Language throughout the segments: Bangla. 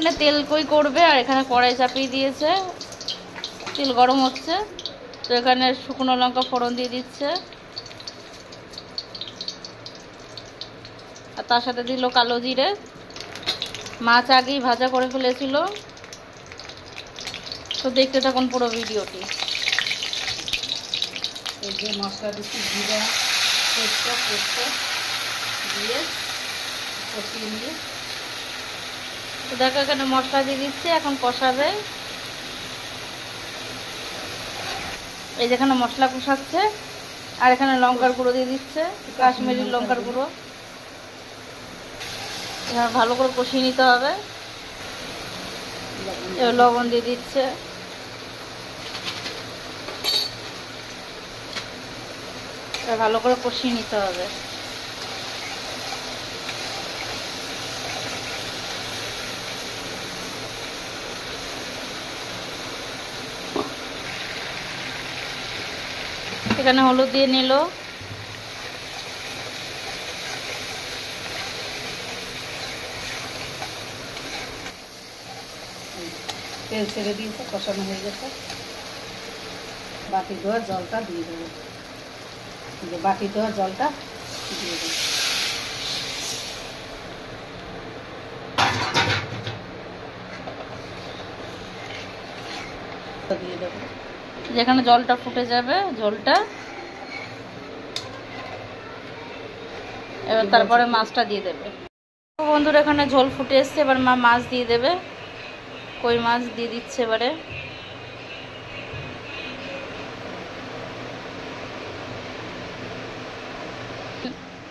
এখানে তেল কই করবে আর এখানে কড়াই চাপিয়ে দিয়েছে, তেল গরম হচ্ছে। তো এখানে শুকনো লঙ্কা ফোড়ন দিয়ে দিচ্ছে, আর তার সাথে দিল কালো জিরে। মাছ আগেই ভাজা করে ফেলেছিল। তো দেখতে থাকুন পুরো ভিডিওটি। এই যে মশলা দিচ্ছি, জিরা তেজপাতা পোস্ত দিয়ে কষিয়ে নিয়ে, তো দেখো এখানে মশলা দিয়ে দিচ্ছে, এখন কষাবে। এই যেখানে মশলা কষাচ্ছে, আর এখানে লঙ্কার গুঁড়ো দিয়ে দিচ্ছে, কাশ্মীরি লঙ্কার গুঁড়ো। এবার ভালো করে কষিয়ে নিতে হবে। এবার লবণ দিয়ে দিচ্ছে, এবার ভালো করে কষিয়ে নিতে হবে। এখানে হলুদ দিয়ে নিল, তেল ছেড়ে দিয়েছে, কষানো হয়ে গেছে। বাটি ধোয়া জলটা দিয়ে দেবো, বাটি ধোয়া জলটা দিয়ে দেবো। দিয়ে দেবো, যেখানে জলটা ফুটে যাবে, জলটা এবার তারপরে মাছটা দিয়ে দেবে। বন্ধুরা এখানে ঝোল ফুটে এসছে, এবার মা মাছ দিয়ে দেবে। কই মাছ দিয়ে দিচ্ছে এবারে।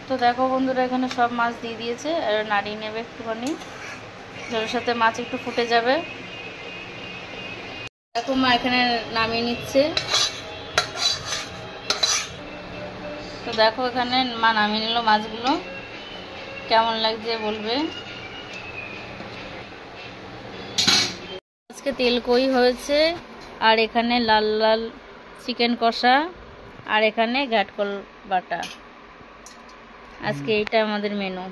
তো দেখো বন্ধুরা এখানে সব মাছ দিয়ে দিয়েছে, আর নাড়িয়ে নেবে একটুখানি, ঝোলের সাথে মাছ একটু ফুটে যাবে। দেখো মা এখানে নামিয়ে নিচ্ছে। তো দেখো এখানে মা নামিয়ে নিল মাছগুলো, কেমন লাগছে বলবে। আজকে তেল কই হয়েছে, আর এখানে লাল লাল চিকেন কষা, আর এখানে ঘাটকল বাটা। আজকে এইটা আমাদের মেনু।